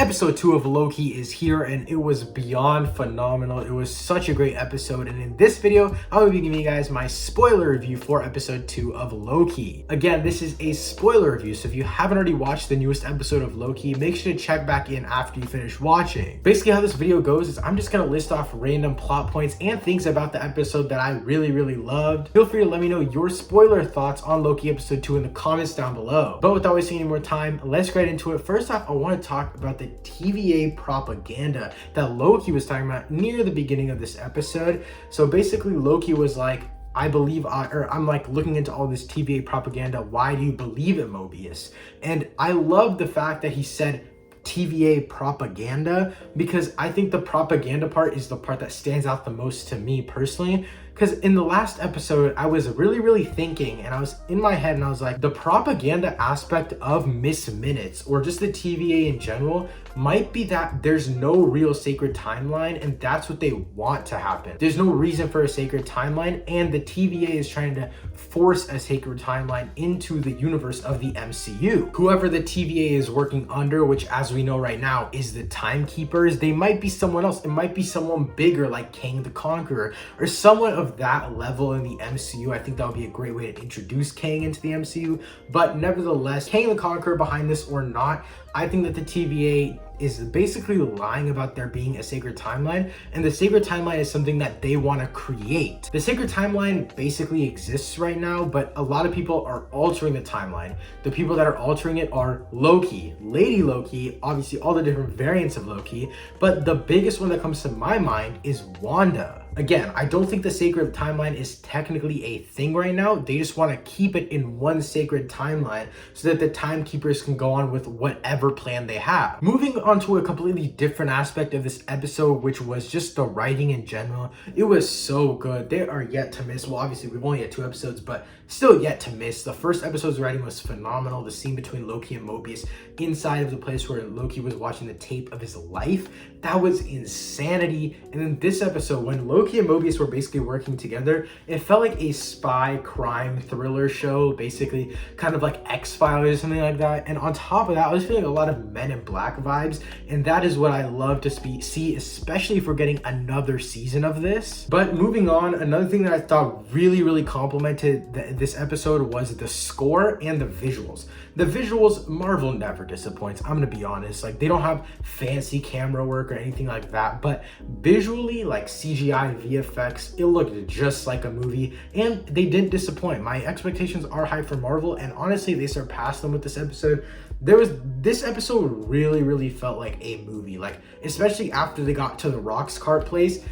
Episode 2 of Loki is here and it was beyond phenomenal. It was such a great episode, and in this video, I will be giving you guys my spoiler review for episode 2 of Loki. Again, this is a spoiler review, so if you haven't already watched the newest episode of Loki, make sure to check back in after you finish watching. Basically how this video goes is I'm just gonna list off random plot points and things about the episode that I really loved. Feel free to let me know your spoiler thoughts on Loki episode 2 in the comments down below. But without wasting any more time, let's get into it. First off, I want to talk about the TVA propaganda that Loki was talking about near the beginning of this episode. So basically Loki was like, I'm like looking into all this TVA propaganda. Why do you believe in Mobius? And I love the fact that he said TVA propaganda, because I think the propaganda part is the part that stands out the most to me personally. Because in the last episode, I was really thinking, and I was in my head and I was like, the propaganda aspect of Miss Minutes, or just the TVA in general, might be that there's no real sacred timeline, and that's what they want to happen. There's no reason for a sacred timeline, and the TVA is trying to force a sacred timeline into the universe of the MCU. Whoever the TVA is working under, which as we know right now is the Timekeepers, they might be someone else. It might be someone bigger like Kang the Conqueror, or someone of that level in the MCU. I think that would be a great way to introduce Kang into the MCU. But nevertheless, Kang the Conqueror behind this or not, I think that the TVA is basically lying about there being a sacred timeline, and the sacred timeline is something that they want to create. The sacred timeline basically exists right now, but a lot of people are altering the timeline. The people that are altering it are Loki, Lady Loki, obviously all the different variants of Loki, but the biggest one that comes to my mind is Wanda. Again, I don't think the sacred timeline is technically a thing right now. They just want to keep it in one sacred timeline so that the Timekeepers can go on with whatever plan they have. Moving on to a completely different aspect of this episode, which was just the writing in general. It was so good. They are yet to miss. Well, obviously we've only had 2 episodes, but still yet to miss. The first episode's writing was phenomenal. The scene between Loki and Mobius inside of the place where Loki was watching the tape of his life, that was insanity. And then this episode, when Loki and Mobius were basically working together, it felt like a spy crime thriller show, basically kind of like X-Files or something like that. And on top of that, I was feeling a lot of Men in Black vibes, and that is what I love to see, especially if we're getting another season of this. But moving on, another thing that I thought really complimented this episode was the score and the visuals. The visuals, Marvel never disappoints. I'm gonna be honest. Like, they don't have fancy camera work or anything like that, but visually, like CGI, VFX, it looked just like a movie, and they didn't disappoint. My expectations are high for Marvel, and honestly, they surpassed them with this episode. This episode really felt like a movie, like especially after they got to the Rock's cart place.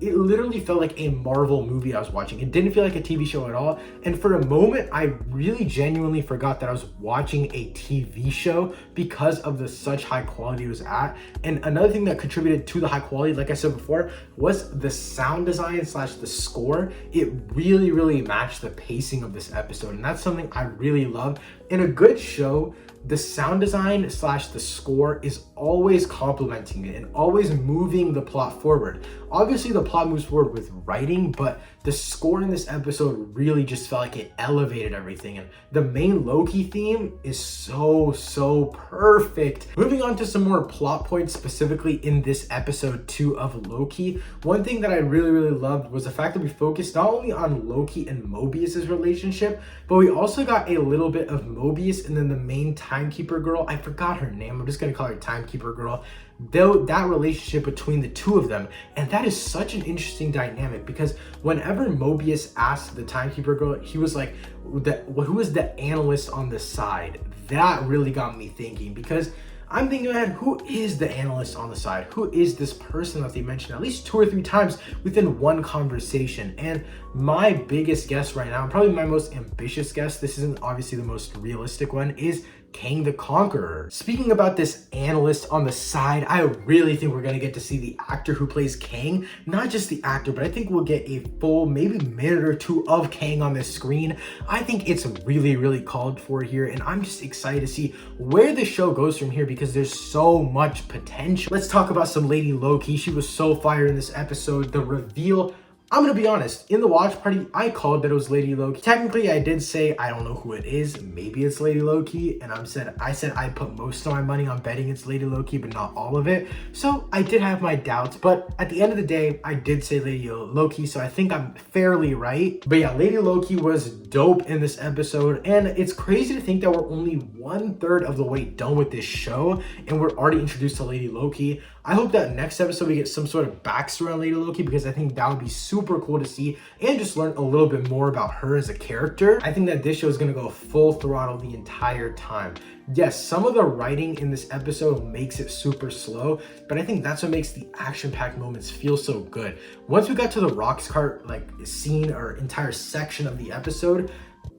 It literally felt like a Marvel movie I was watching. It didn't feel like a TV show at all. And for a moment, I really genuinely forgot that I was watching a TV show because of the such high quality it was at. And another thing that contributed to the high quality, like I said before, was the sound design / the score. It really matched the pacing of this episode. And that's something I really love. In a good show, the sound design / the score is always complementing it and always moving the plot forward. Obviously the plot moves forward with writing, but the score in this episode really just felt like it elevated everything. And the main Loki theme is so perfect. Moving on to some more plot points specifically in this episode 2 of Loki. One thing that I really loved was the fact that we focused not only on Loki and Mobius's relationship, but we also got a little bit of Mobius and then the main Timekeeper girl. I forgot her name. I'm just gonna call her Timekeeper girl. Though that relationship between the two of them, and that is such an interesting dynamic, because whenever Mobius asked the Timekeeper girl, he was like, who was the analyst on the side? That really got me thinking, because I'm thinking, man, who is the analyst on the side? Who is this person that they mentioned at least 2 or 3 times within one conversation? And my biggest guess right now, probably my most ambitious guess, this isn't obviously the most realistic one, is Kang the Conqueror. Speaking about this analyst on the side, I really think we're gonna get to see the actor who plays Kang. Not just the actor, but I think we'll get a full maybe minute or 2 of Kang on the screen. I think it's really called for here, and I'm just excited to see where the show goes from here, because there's so much potential. Let's talk about some Lady Loki. She was so fire in this episode. The reveal I'm gonna be honest, in the watch party, I called that it was Lady Loki. Technically, I did say I don't know who it is. Maybe it's Lady Loki, and I said I put most of my money on betting it's Lady Loki, but not all of it. So I did have my doubts, but at the end of the day, I did say Lady Loki, so I think I'm fairly right. But yeah, Lady Loki was dope in this episode, and it's crazy to think that we're only 1/3 of the way done with this show, and we're already introduced to Lady Loki. I hope that next episode we get some sort of backstory on Lady Loki, because I think that would be super cool to see and just learn a little bit more about her as a character. I think that this show is going to go full throttle the entire time. Yes, some of the writing in this episode makes it super slow, but I think that's what makes the action-packed moments feel so good. Once we got to the rocks cart scene or entire section of the episode,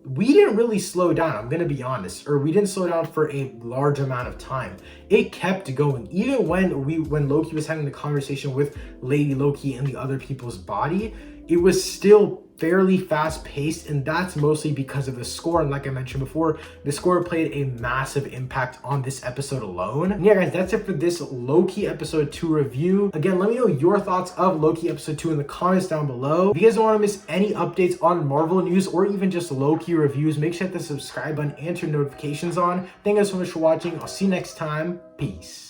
we didn't really slow down, I'm gonna be honest, or we didn't slow down for a large amount of time. It kept going. Even when Loki was having the conversation with Lady Loki and the other people's body, it was still fairly fast paced, and that's mostly because of the score. And like I mentioned before, the score played a massive impact on this episode alone. And yeah guys, that's it for this Loki episode 2 review. Again, let me know your thoughts of Loki episode 2 in the comments down below. If you guys don't want to miss any updates on Marvel news or even just Loki reviews, make sure to hit the subscribe button and turn notifications on. Thank you guys so much for watching. I'll see you next time. Peace.